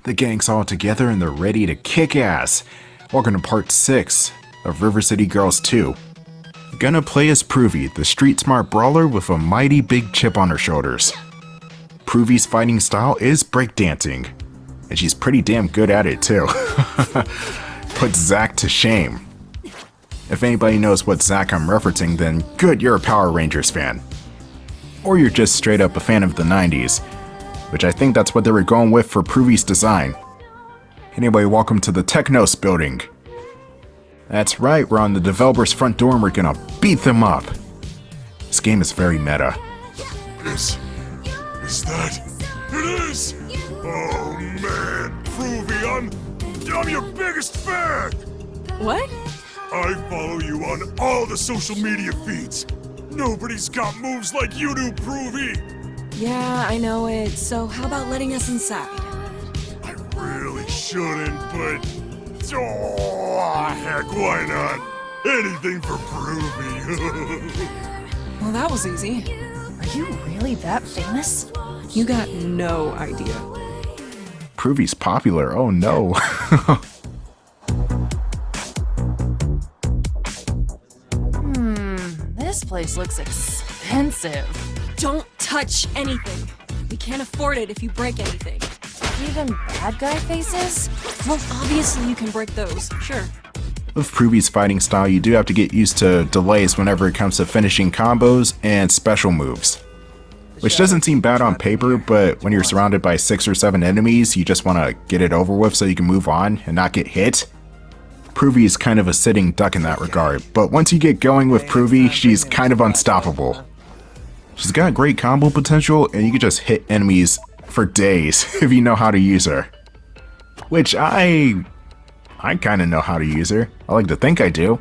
The gang's all together and they're ready to kick ass. Welcome to part 6 of River City Girls 2. Gonna play as Provy, the street smart brawler with a mighty big chip on her shoulders. Provy's fighting style is breakdancing, and she's pretty damn good at it too. Puts Zack to shame. If anybody knows what Zack I'm referencing, then good, you're a Power Rangers fan. Or you're just straight up a fan of the 90s, which I think that's what they were going with for Provy's design. Anyway, welcome to the Technos building. That's right, we're on the developer's front door and we're gonna beat them up. This game is very meta. Is that? It is! Oh man, Provy, I'm your biggest fan! What? I follow you on all the social media feeds. Nobody's got moves like you do, Provy! Yeah, I know it. So how about letting us inside? I really shouldn't, but... Oh, heck, why not? Anything for Provy. Well, that was easy. Are you really that famous? You got no idea. Provy's popular, oh no. This place looks expensive. Don't touch anything. We can't afford it if you break anything. Even bad guy faces? Well, obviously you can break those, sure. With Provy's fighting style, you do have to get used to delays whenever it comes to finishing combos and special moves. Which doesn't seem bad on paper, but when you're surrounded by 6 or 7 enemies, you just want to get it over with so you can move on and not get hit. Provy is kind of a sitting duck in that regard, but once you get going with Provy, she's kind of unstoppable. She's got great combo potential, and you can just hit enemies for days if you know how to use her. Which I kind of know how to use her. I like to think I do.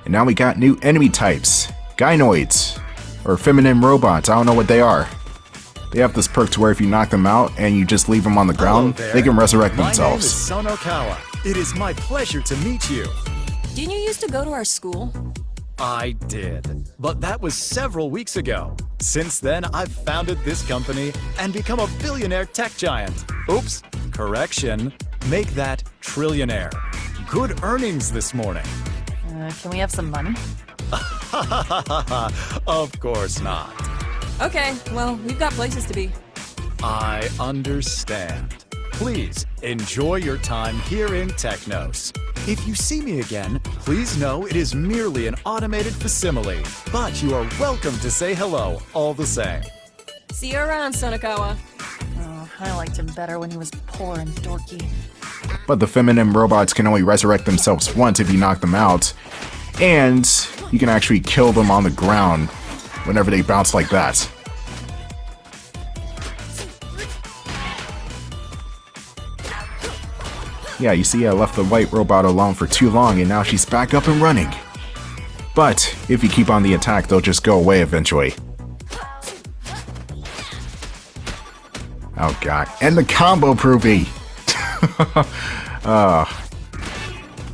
And now we got new enemy types. Gynoids. Or feminine robots, I don't know what they are. They have this perk to where if you knock them out and you just leave them on the ground, they can resurrect themselves. My name is Sonokawa. It is my pleasure to meet you. Didn't you used to go to our school? I did, but that was several weeks ago. Since then, I've founded this company and become a billionaire tech giant. Oops, correction. Make that trillionaire. Good earnings this morning. Can we have some money? Of course not. Okay, well, we've got places to be. I understand. Please, enjoy your time here in Technos. If you see me again, please know it is merely an automated facsimile, but you are welcome to say hello all the same. See you around, Sonokawa. Oh, I liked him better when he was poor and dorky. But the feminine robots can only resurrect themselves once if you knock them out, and you can actually kill them on the ground whenever they bounce like that. Yeah, you see I left the white robot alone for too long and now she's back up and running. But if you keep on the attack, they'll just go away eventually. Oh god, and the combo Provy!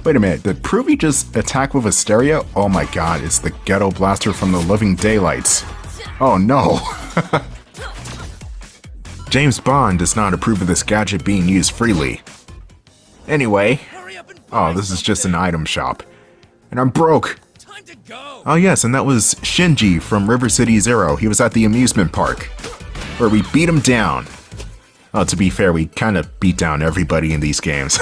Wait a minute, did Provy just attack with a stereo? Oh my god, it's the ghetto blaster from the Living Daylights. Oh no! James Bond does not approve of this gadget being used freely. Anyway, oh, this is just an item shop. And I'm broke! Oh yes, and that was Shinji from River City Zero. He was at the amusement park, where we beat him down. Oh, to be fair, we kind of beat down everybody in these games.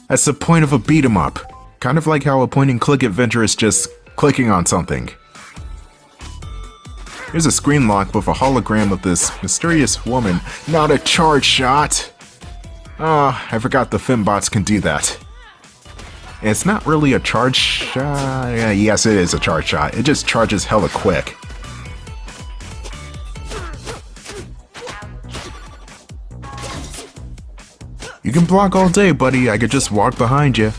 That's the point of a beat 'em up. Kind of like how a point and click adventure is just clicking on something. Here's a screen lock with a hologram of this mysterious woman. Not a charge shot! Oh, I forgot the fembots can do that. It's not really a charge shot. Yeah, yes, it is a charge shot. It just charges hella quick. You can block all day, buddy. I could just walk behind you.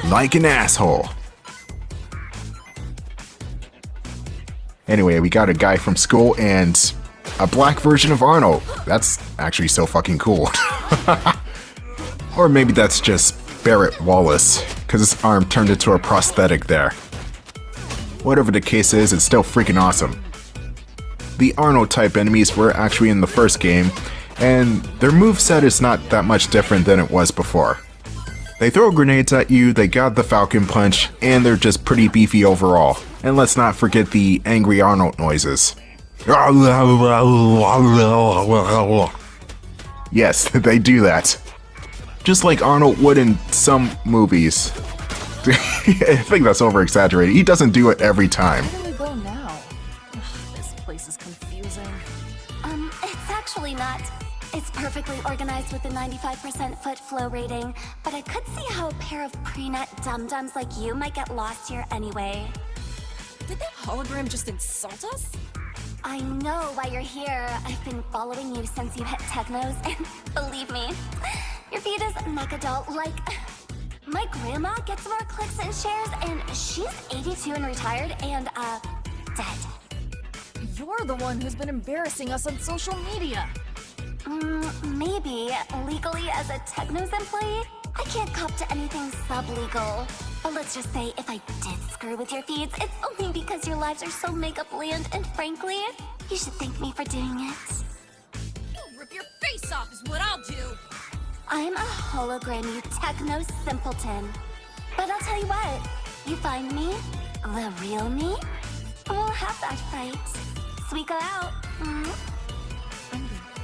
Like an asshole. Anyway, we got a guy from school and a black version of Arnold. That's actually so fucking cool. Or maybe that's just Barrett Wallace, because his arm turned into a prosthetic there. Whatever the case is, it's still freaking awesome. The Arnold type enemies were actually in the first game, and their moveset is not that much different than it was before. They throw grenades at you, they got the Falcon Punch, and they're just pretty beefy overall. And let's not forget the angry Arnold noises. Yes, they do that. Just like Arnold would in some movies. I think that's over-exaggerated. He doesn't do it every time. Where do we go now? Ugh, this place is confusing. It's actually not. It's perfectly organized with a 95% foot flow rating, but I could see how a pair of pre-nut dum-dums like you might get lost here anyway. Did that hologram just insult us? I know why you're here. I've been following you since you hit Technos, and believe me, your feed is mega-doll. Like, my grandma gets more clicks and shares, and she's 82 and retired, and, dead. You're the one who's been embarrassing us on social media. Maybe. Legally, as a Technos employee, I can't cop to anything sub-legal. But let's just say if I did screw with your feeds, it's only because your lives are so makeup bland, and frankly, you should thank me for doing it. You'll rip your face off is what I'll do! I'm a hologram, you Technos simpleton. But I'll tell you what, you find me, the real me, we'll have that fight. Suika out. I'm gonna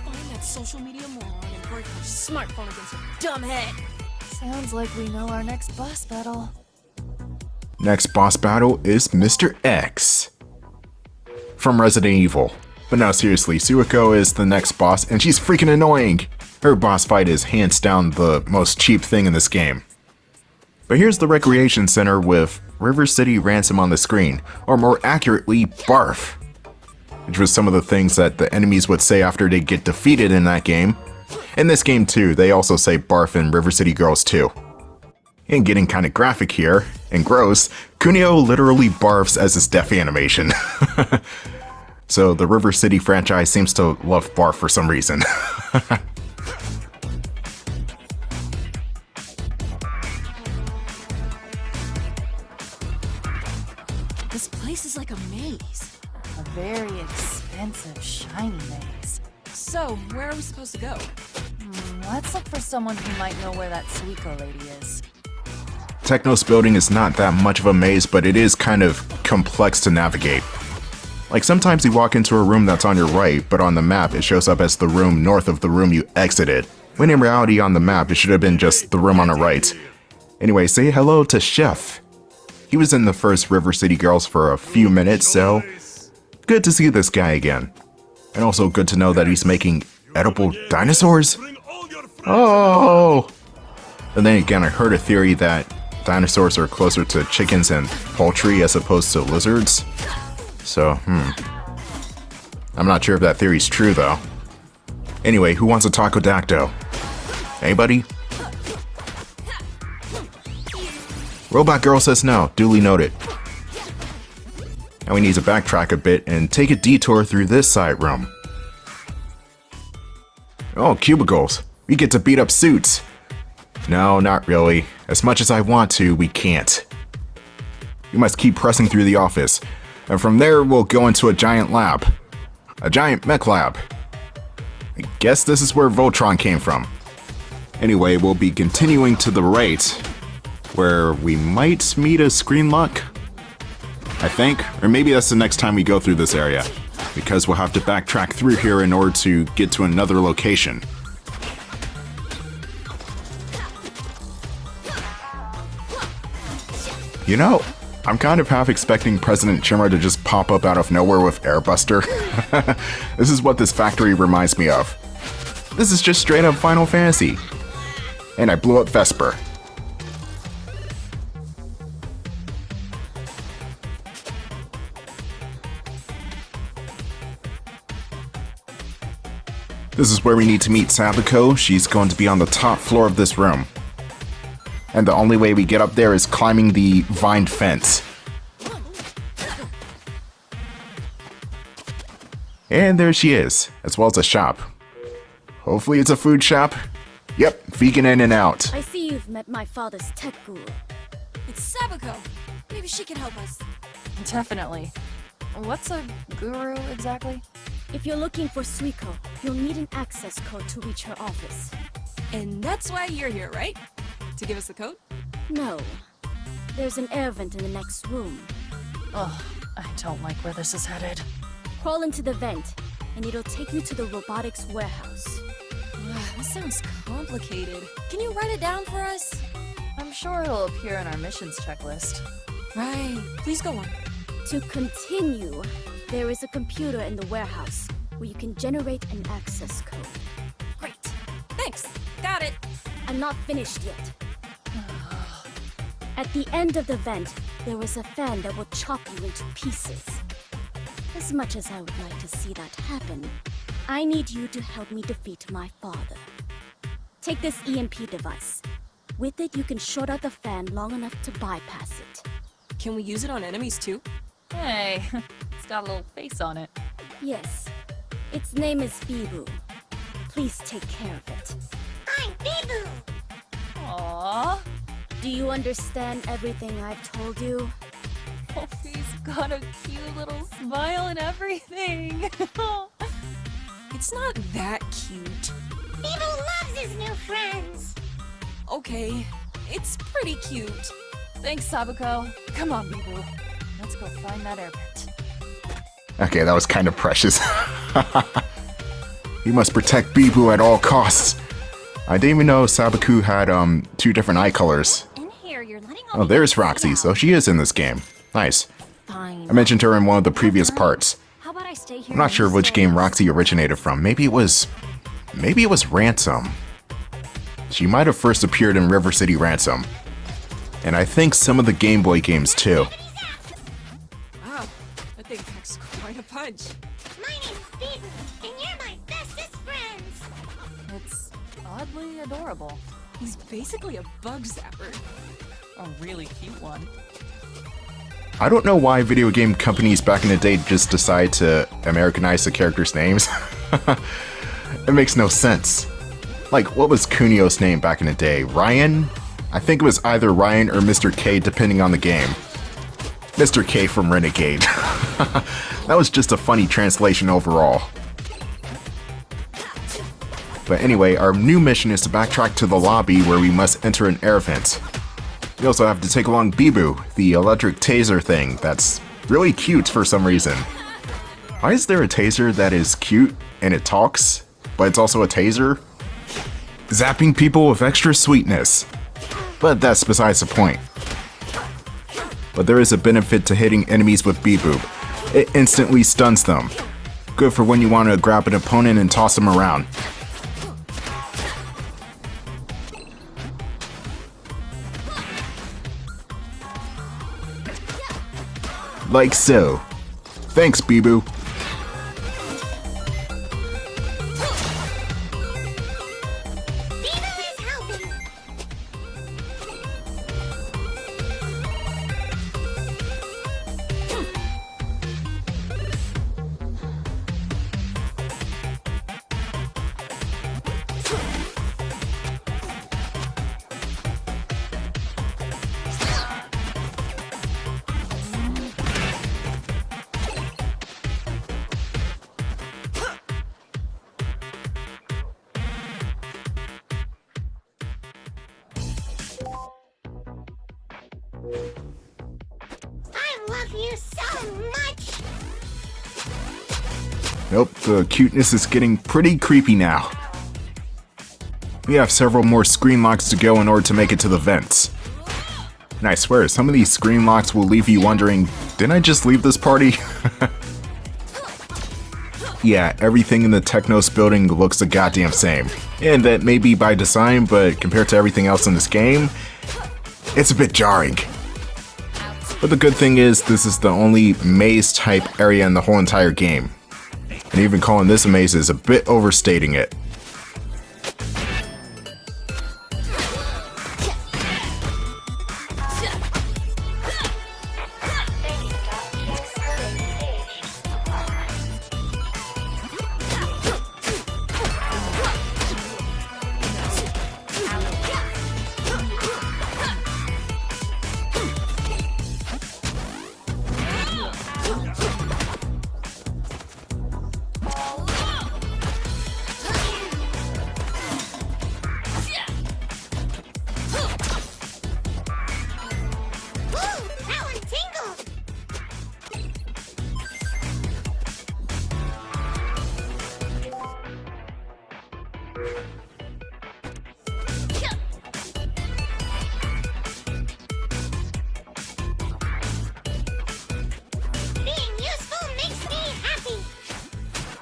find that social media moron and break her smartphone against her dumb head. Sounds like we know our next boss battle. Next boss battle is Mr. X from Resident Evil. But no, seriously, Suiko is the next boss, and she's freaking annoying. Her boss fight is hands down the most cheap thing in this game. But here's the Recreation Center with River City Ransom on the screen, or more accurately, Barf. Which was some of the things that the enemies would say after they get defeated in that game. In this game too, they also say Barf in River City Girls too. And getting kinda graphic here, and gross, Kunio literally barfs as his death animation. So the River City franchise seems to love Barf for some reason. This place is like a maze. A very expensive, shiny maze. So, where are we supposed to go? Let's look for someone who might know where that Suiko lady is. Technos building is not that much of a maze, but it is kind of complex to navigate. Like sometimes you walk into a room that's on your right, but on the map it shows up as the room north of the room you exited. When in reality on the map it should have been just the room on the right. Anyway, say hello to Chef. He was in the first River City Girls for a few minutes, so good to see this guy again. And also good to know that he's making edible dinosaurs? Oh! And then again, I heard a theory that dinosaurs are closer to chickens and poultry as opposed to lizards. So, I'm not sure if that theory's true though. Anyway, who wants a taco dacto? Anybody? Robot Girl says no, duly noted. Now we need to backtrack a bit and take a detour through this side room. Oh, cubicles. We get to beat up suits. No, not really. As much as I want to, we can't. We must keep pressing through the office. And from there, we'll go into a giant lab. A giant mech lab. I guess this is where Voltron came from. Anyway, we'll be continuing to the right, where we might meet a screen lock, I think. Or maybe that's the next time we go through this area, because we'll have to backtrack through here in order to get to another location. You know, I'm kind of half expecting President Chimera to just pop up out of nowhere with Airbuster. This is what this factory reminds me of. This is just straight up Final Fantasy. And I blew up Vesper. This is where we need to meet Sabiko. She's going to be on the top floor of this room. And the only way we get up there is climbing the vined fence. And there she is, as well as a shop. Hopefully it's a food shop. Yep, vegan in and out. I see you've met my father's tech guru. It's Sabiko. Maybe she can help us. Definitely. What's a guru exactly? If you're looking for Suiko, you'll need an access code to reach her office. And that's why you're here, right? To give us the code? No. There's an air vent in the next room. Ugh, I don't like where this is headed. Crawl into the vent, and it'll take you to the robotics warehouse. This sounds complicated. Can you write it down for us? I'm sure it'll appear in our missions checklist. Right. Please go on. To continue, there is a computer in the warehouse where you can generate an access code. Great. Thanks. Got it. I'm not finished yet. At the end of the vent, there is a fan that will chop you into pieces. As much as I would like to see that happen, I need you to help me defeat my father. Take this EMP device. With it, you can short out the fan long enough to bypass it. Can we use it on enemies too? Hey, it's got a little face on it. Yes. Its name is Bibu. Please take care of it. I'm Bibu! Aww. Do you understand everything I've told you? Oh, he's got a cute little smile and everything. It's not that cute. Bibu loves his new friends! Okay, it's pretty cute. Thanks, Sabuko. Come on, Bibu. Let's go find that air vent. Okay, that was kind of precious. You must protect Bibu at all costs. I didn't even know Sabaku had 2 different eye colors. In here, you're letting Oh, there's Roxy, so she is in this game. Nice. Fine. I mentioned her in one of the previous parts. How about I stay here? I'm not sure which game Roxy originated from. Maybe it was Ransom. She might have first appeared in River City Ransom. And I think some of the Game Boy games too. Wow, that thing packs quite a punch. My name's Bibu, and you're my bestest friends! It's oddly adorable. He's basically a bug zapper. A really cute one. I don't know why video game companies back in the day just decide to Americanize the characters' names. It makes no sense. Like, what was Kunio's name back in the day? Ryan? I think it was either Ryan or Mr. K, depending on the game. Mr. K from Renegade. That was just a funny translation overall. But anyway, our new mission is to backtrack to the lobby where we must enter an air vent. We also have to take along Bibu, the electric taser thing that's really cute for some reason. Why is there a taser that is cute and it talks, but it's also a taser? Zapping people with extra sweetness. But that's besides the point. But there is a benefit to hitting enemies with Bibu. It instantly stuns them. Good for when you want to grab an opponent and toss them around. Like so. Thanks, Bibu. Bibu is helping! I love you so much! Nope, the cuteness is getting pretty creepy now. We have several more screen locks to go in order to make it to the vents. And I swear, some of these screen locks will leave you wondering, didn't I just leave this party? Yeah, everything in the Technos building looks the goddamn same. And that may be by design, but compared to everything else in this game, it's a bit jarring. But the good thing is, this is the only maze-type area in the whole entire game. And even calling this a maze is a bit overstating it.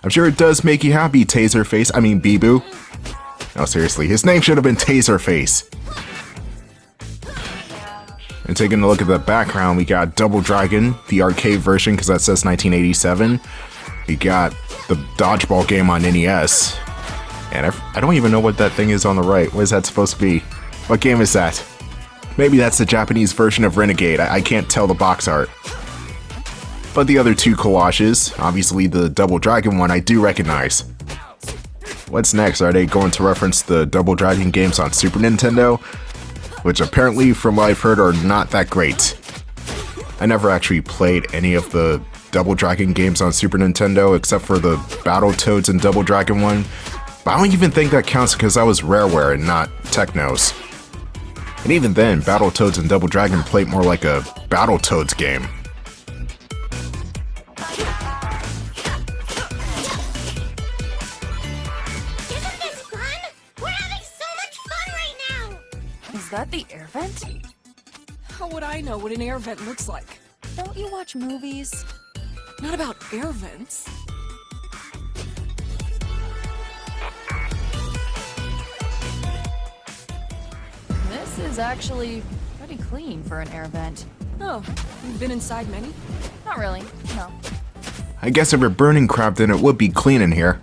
I'm sure it does make you happy, Bee-Boo. No, seriously, his name should have been Taserface. And taking a look at the background, we got Double Dragon, the arcade version, because that says 1987. We got the dodgeball game on NES. And I don't even know what that thing is on the right. What is that supposed to be? What game is that? Maybe that's the Japanese version of Renegade. I can't tell the box art. But the other two collages, obviously the Double Dragon one, I do recognize. What's next? Are they going to reference the Double Dragon games on Super Nintendo? Which apparently, from what I've heard, are not that great. I never actually played any of the Double Dragon games on Super Nintendo except for the Battletoads and Double Dragon one. But I don't even think that counts because that was Rareware and not Technos. And even then, Battletoads and Double Dragon played more like a Battletoads game. Isn't this fun? We're having so much fun right now! Is that the air vent? How would I know what an air vent looks like? Don't you watch movies? Not about air vents. This is actually pretty clean for an air vent. Oh, you've been inside many? Not really, no. I guess if you're burning crap, then it would be clean in here.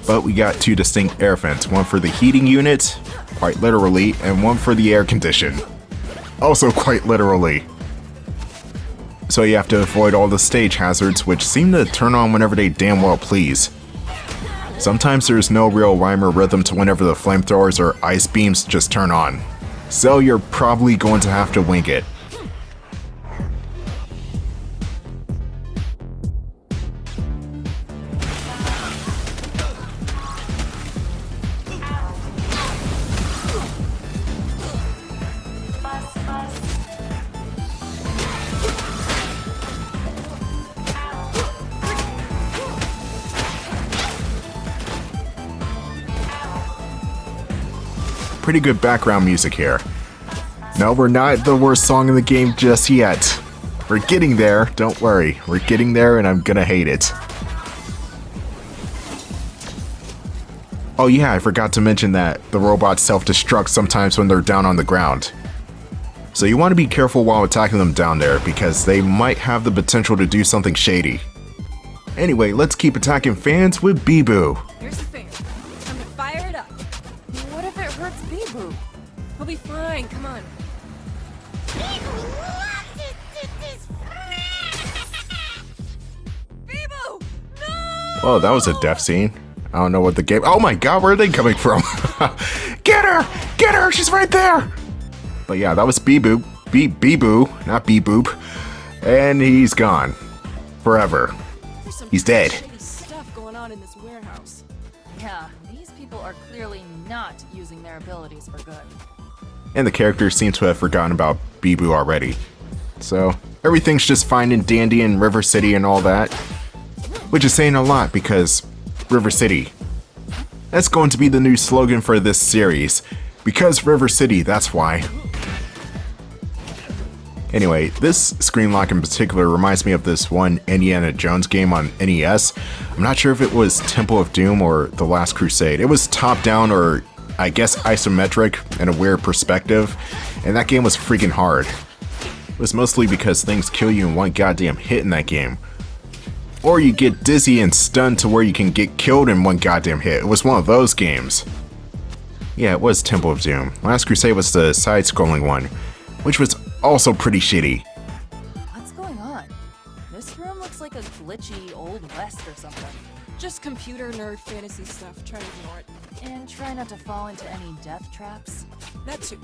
But we got two distinct air vents, one for the heating unit, quite literally, and one for the air condition. Also quite literally. So you have to avoid all the stage hazards, which seem to turn on whenever they damn well please. Sometimes there's no real rhyme or rhythm to whenever the flamethrowers or ice beams just turn on. So you're probably going to have to wing it. Pretty good background music here. No, we're not the worst song in the game just yet. We're getting there, don't worry. We're getting there and I'm gonna hate it. Oh yeah, I forgot to mention that the robots self-destruct sometimes when they're down on the ground. So you want to be careful while attacking them down there because they might have the potential to do something shady. Anyway, let's keep attacking fans with Bee-Boo. Here's the fan. Time to fire it up. What if it hurts Bee-Boo? He'll be fine, come on. Bee-Boo! No! Oh, that was a death scene. I don't know what the game. Oh my god, where are they coming from? Get her! Get her! She's right there! But yeah, that was Bee-Boo. Bee-Boo, not Bee-Boop. And he's gone. Forever. There's some He's dead. shady stuff going on in this warehouse. Yeah, these people are clearly not using their abilities for good. And the characters seem to have forgotten about Bee-Boo already. So, everything's just fine and dandy in River City and all that. Which is saying a lot because River City. That's going to be the new slogan for this series. Because River City, that's why. Anyway, this screen lock in particular reminds me of this one Indiana Jones game on NES. I'm not sure if it was Temple of Doom or The Last Crusade. It was top-down or, I guess, isometric in a weird perspective, and that game was freaking hard. It was mostly because things kill you in one goddamn hit in that game. Or you get dizzy and stunned to where you can get killed in one goddamn hit. It was one of those games. Yeah, it was Temple of Doom. Last Crusade was the side-scrolling one, which was also pretty shitty. What's going on? This room looks like a glitchy Old West or something. Just computer nerd fantasy stuff, try to ignore it. And try not to fall into any death traps. That too.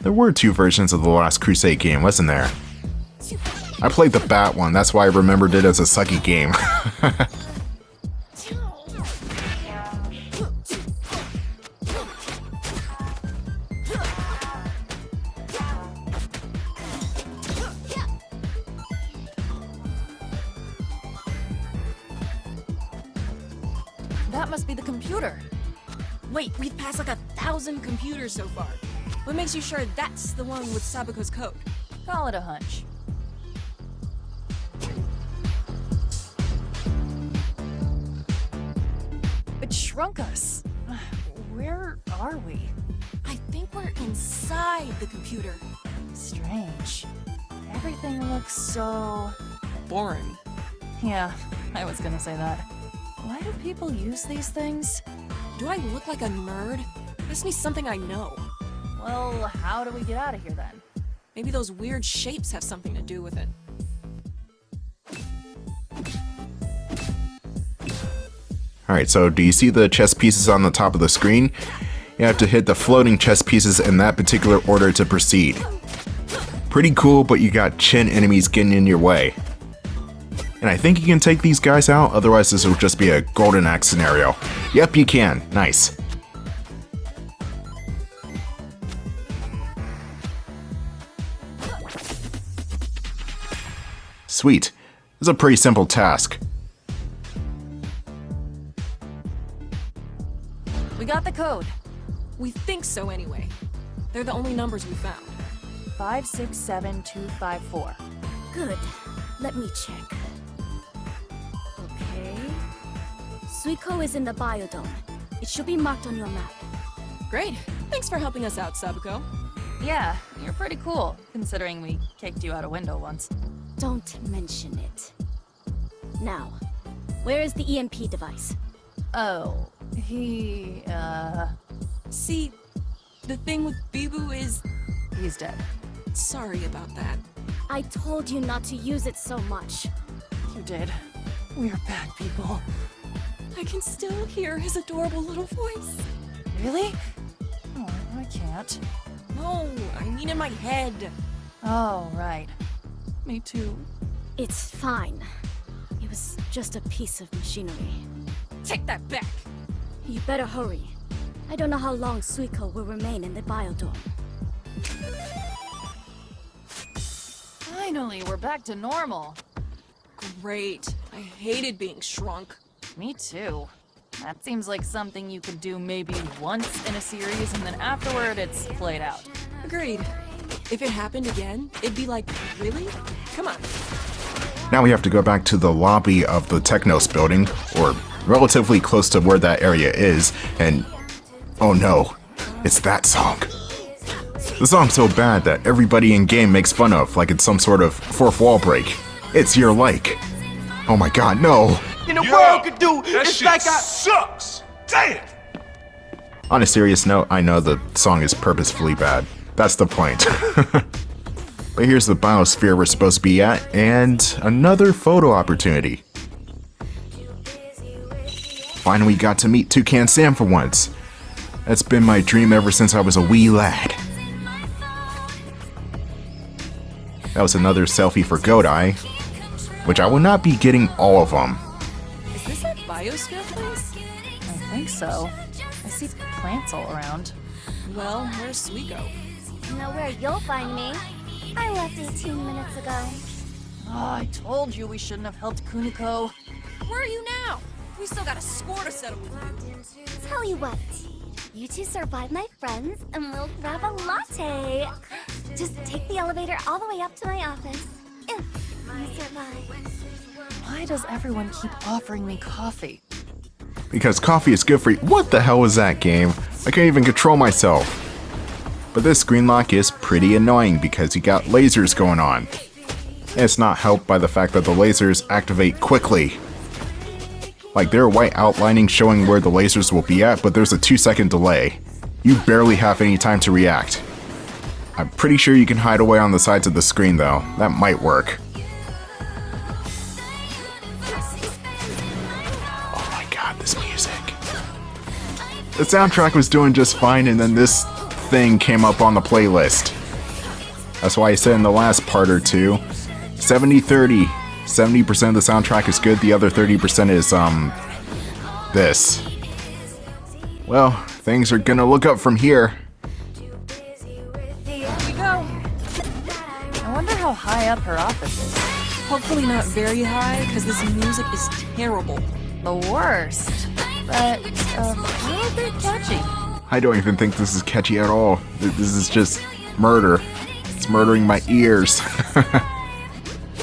There were two versions of the Last Crusade game, wasn't there? I played the Bat one, that's why I remembered it as a sucky game. That must be the computer. Wait, we've passed like 1,000 computers so far. What makes you sure that's the one with Sabako's code? Call it a hunch. shrunk us. Where are we? I think we're inside the computer. Strange. Everything looks so... Boring. Yeah, I was gonna say that. Why do people use these things? Do I look like a nerd? Ask me something I know. Well, how do we get out of here then? Maybe those weird shapes have something to do with it. Alright, so do you see the chess pieces on the top of the screen? You have to hit the floating chess pieces in that particular order to proceed. Pretty cool, but you got chin enemies getting in your way. And I think you can take these guys out, otherwise this will just be a golden axe scenario. Yep, you can. Nice. Sweet. It's a pretty simple task. We got the code. We think so anyway. They're the only numbers we found. 567254. Good. Let me check. Okay. Suiko is in the biodome. It should be marked on your map. Great. Thanks for helping us out, Sabuko. Yeah, you're pretty cool, considering we kicked you out a window once. Don't mention it. Now, where is the EMP device? Oh, he, See, the thing with Bibu is... he's dead. Sorry about that. I told you not to use it so much. You did. We're bad people. I can still hear his adorable little voice. Really? Oh, I can't. No, I mean in my head. Oh, right. Me too. It's fine. It was just a piece of machinery. Take that back. You better hurry. I don't know how long Suiko will remain in the biodome. Finally, we're back to normal. Great. I hated being shrunk. Me too. That seems like something you could do maybe once in a series, and then afterward it's played out. Agreed. If it happened again, it'd be like, really? Come on. Now we have to go back to the lobby of the Technos building, or relatively close to where that area is, and oh no, it's that song. The song's so bad that everybody in game makes fun of, like it's some sort of fourth wall break. It's Your Like. Oh my god, no! In the world could do, That it's shit like I... sucks! Damn! On a serious note, I know the song is purposefully bad. That's the point. But here's the biosphere we're supposed to be at, and another photo opportunity. Finally got to meet Toucan Sam for once. That's been my dream ever since I was a wee lad. That was another selfie for Godai, which I will not be getting all of them. Is this that biosphere place? I think so. I see plants all around. Well, where's Suiko? Know where you'll find me. I left 18 minutes ago. Oh, I told you we shouldn't have helped Kuniko. Where are you now? We still got a score to settle with you. Tell you what, you two survive my friends and we'll grab a latte. Just take the elevator all the way up to my office. If you survive. Why does everyone keep offering me coffee? Because coffee is good for you. What the hell was that game? I can't even control myself. But this screen lock is pretty annoying because you got lasers going on. And it's not helped by the fact that the lasers activate quickly. Like, there are white outlining showing where the lasers will be at, but there's a 2-second delay. You barely have any time to react. I'm pretty sure you can hide away on the sides of the screen though. That might work. Oh my god, this music. The soundtrack was doing just fine, and then this thing came up on the playlist. That's why I said in the last part or two, 70-30. 70% of the soundtrack is good, the other 30% is, this. Well, things are gonna look up from here. Here we go. I wonder how high up her office is. Hopefully not very high, because this music is terrible. The worst. But, a little bit catchy. I don't even think this is catchy at all. This is just murder. It's murdering my ears.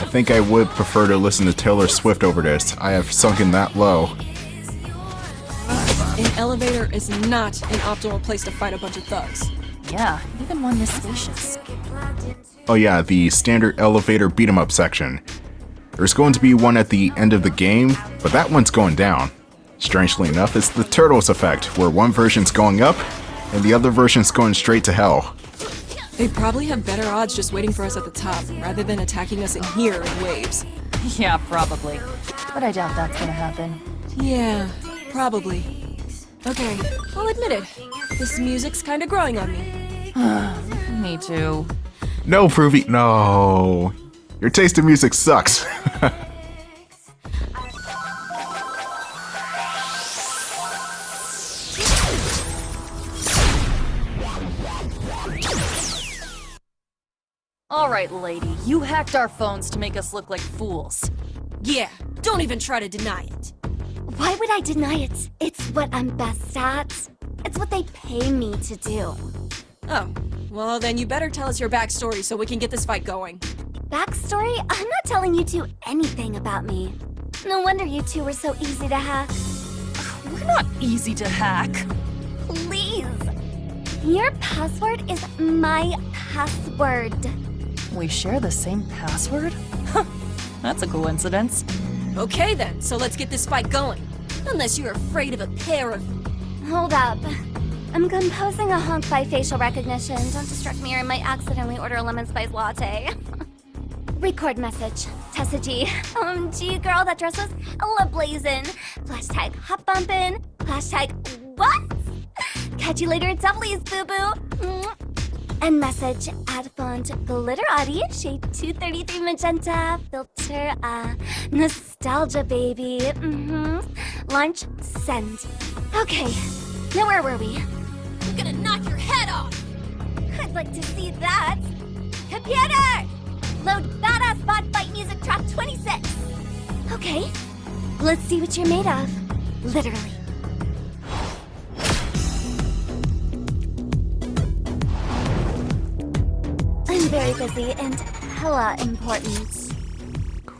I think I would prefer to listen to Taylor Swift over this. I have sunken that low. An elevator is not an optimal place to fight a bunch of thugs. Yeah, even one this spacious. Oh yeah, the standard elevator beat 'em up section. There's going to be one at the end of the game, but that one's going down. Strangely enough, it's the Turtles effect, where one version's going up, and the other version's going straight to hell. They probably have better odds just waiting for us at the top, rather than attacking us in here in waves. Yeah, probably. But I doubt that's gonna happen. Yeah, probably. Okay, I'll admit it. This music's kinda growing on me. Me too. No, Provy, no. Your taste in music sucks. Alright, lady, you hacked our phones to make us look like fools. Yeah, don't even try to deny it. Why would I deny it? It's what I'm best at. It's what they pay me to do. Oh, well then you better tell us your backstory so we can get this fight going. Backstory? I'm not telling you two anything about me. No wonder you two were so easy to hack. We're not easy to hack. Please! Your password is my password. We share the same password? Huh, that's a coincidence. Okay then, so let's get this fight going. Unless you're afraid of a pair of... Hold up. I'm composing a honk by facial recognition. Don't distract me or I might accidentally order a lemon spice latte. Record message. Tessa G. OMG, girl, that dress was hella blazing. Hashtag hot bumpin'. Hashtag what? Catch you later at Dubblies, boo-boo. And message, add font, glitterati, shade 233 magenta, filter, nostalgia baby, launch, send. Okay, now where were we? I'm gonna knock your head off! I'd like to see that. Computer! Load badass bot fight music track 26. Okay, let's see what you're made of. Literally. I'm very busy and hella important.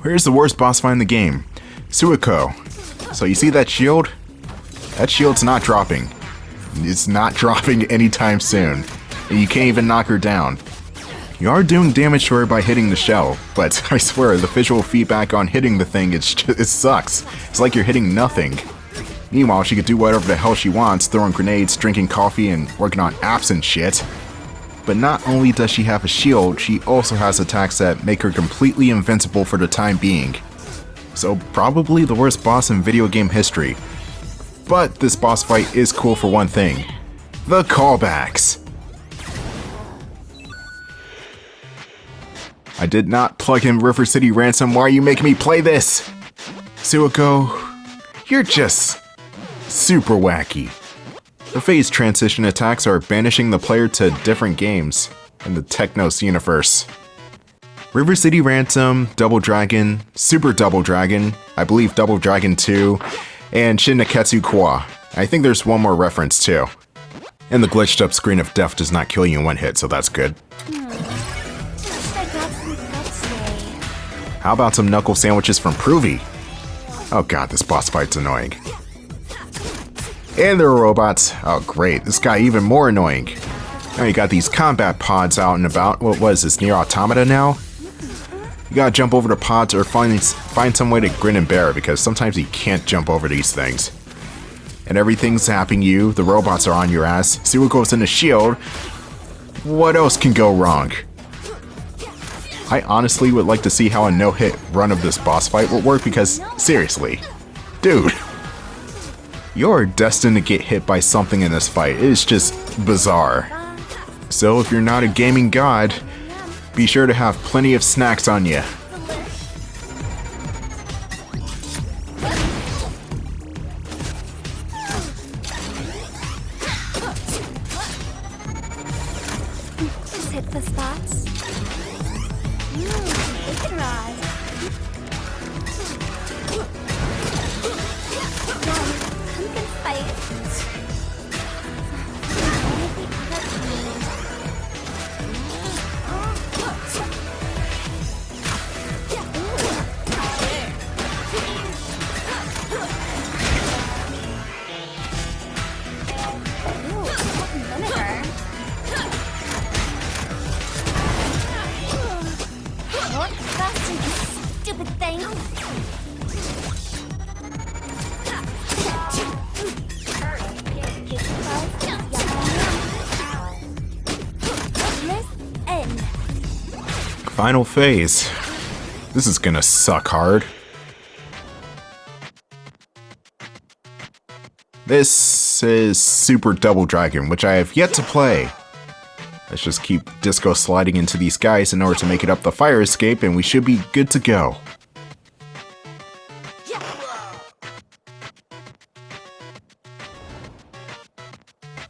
Here's the worst boss fight in the game. Suiko. So you see that shield? That shield's not dropping. It's not dropping anytime soon. And you can't even knock her down. You are doing damage to her by hitting the shell, but I swear the visual feedback on hitting the thing, it sucks. It's like you're hitting nothing. Meanwhile, she could do whatever the hell she wants, throwing grenades, drinking coffee, and working on apps and shit. But not only does she have a shield, she also has attacks that make her completely invincible for the time being. So probably the worst boss in video game history. But this boss fight is cool for one thing. The callbacks. I did not plug in River City Ransom, why are you making me play this? Suiko, you're just super wacky. The phase transition attacks are banishing the player to different games in the Technos universe. River City Ransom, Double Dragon, Super Double Dragon, I believe Double Dragon 2, and Shin Neketsu Kwa. I think there's one more reference too. And the glitched up screen of death does not kill you in one hit, so that's good. How about some knuckle sandwiches from Provy? Oh god, this boss fight's annoying. And there are robots. Oh great, this guy even more annoying. Now you got these combat pods out and about. What was this, Near Automata now? You gotta jump over the pods or find some way to grin and bear it, because sometimes you can't jump over these things. And everything's zapping you, the robots are on your ass, Suiko's in the shield. What else can go wrong? I honestly would like to see how a no-hit run of this boss fight would work, because seriously, dude, you're destined to get hit by something in this fight. It is just bizarre. So if you're not a gaming god, be sure to have plenty of snacks on you. Just hit the spots. Bacon rod. Pumpkin spice. Thanks. Listen. Final phase. This is gonna suck hard. This is Super Double Dragon, which I have yet to play. Let's just keep disco sliding into these guys in order to make it up the fire escape, and we should be good to go.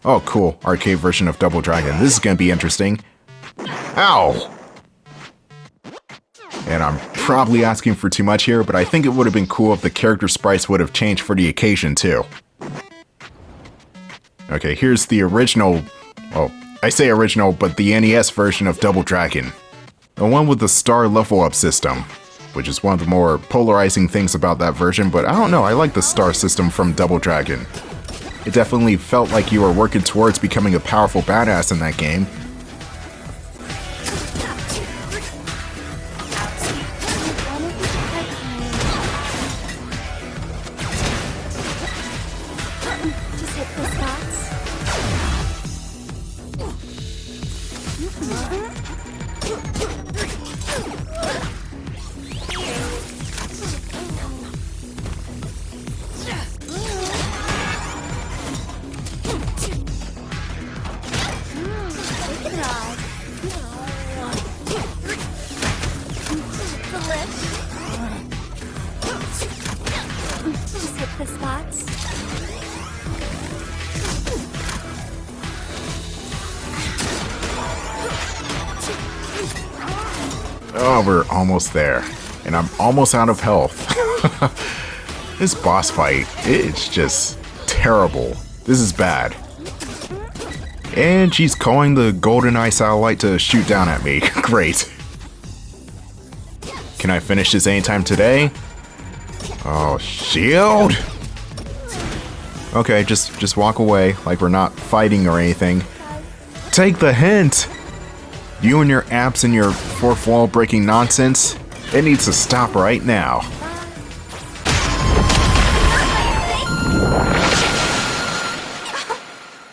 Oh, cool. Arcade version of Double Dragon. This is gonna be interesting. Ow! And I'm probably asking for too much here, but I think it would have been cool if the character sprites would have changed for the occasion too. Okay, here's the original, well, I say original, but the NES version of Double Dragon. The one with the star level up system, which is one of the more polarizing things about that version, but I don't know, I like the star system from Double Dragon. It definitely felt like you were working towards becoming a powerful badass in that game. Just hit the spots. Just hit the spots. Oh, we're almost there. And I'm almost out of health. This boss fight, it's just terrible. This is bad. And she's calling the GoldenEye satellite to shoot down at me. Great. Can I finish this anytime today? Oh, shield! Okay, just walk away like we're not fighting or anything. Take the hint! You and your apps and your fourth wall breaking nonsense, it needs to stop right now.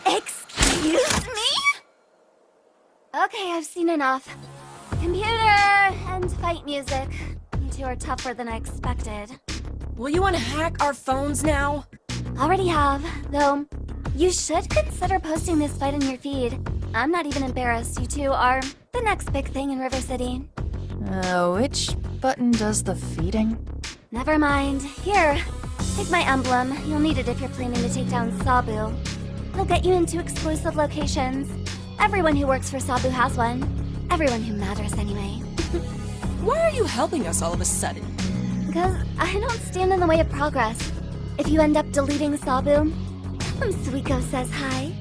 Excuse me? Okay, I've seen enough. Computer and fight music. You two are tougher than I expected. Well, you want to hack our phones now? Already have, though. You should consider posting this fight in your feed. I'm not even embarrassed. You two are the next big thing in River City. Which button does the feeding? Never mind. Here, take my emblem. You'll need it if you're planning to take down Sabu. It'll get you into exclusive locations. Everyone who works for Sabu has one. Everyone who matters, anyway. Why are you helping us all of a sudden? Because I don't stand in the way of progress. If you end up deleting Sabu, Suiko says hi.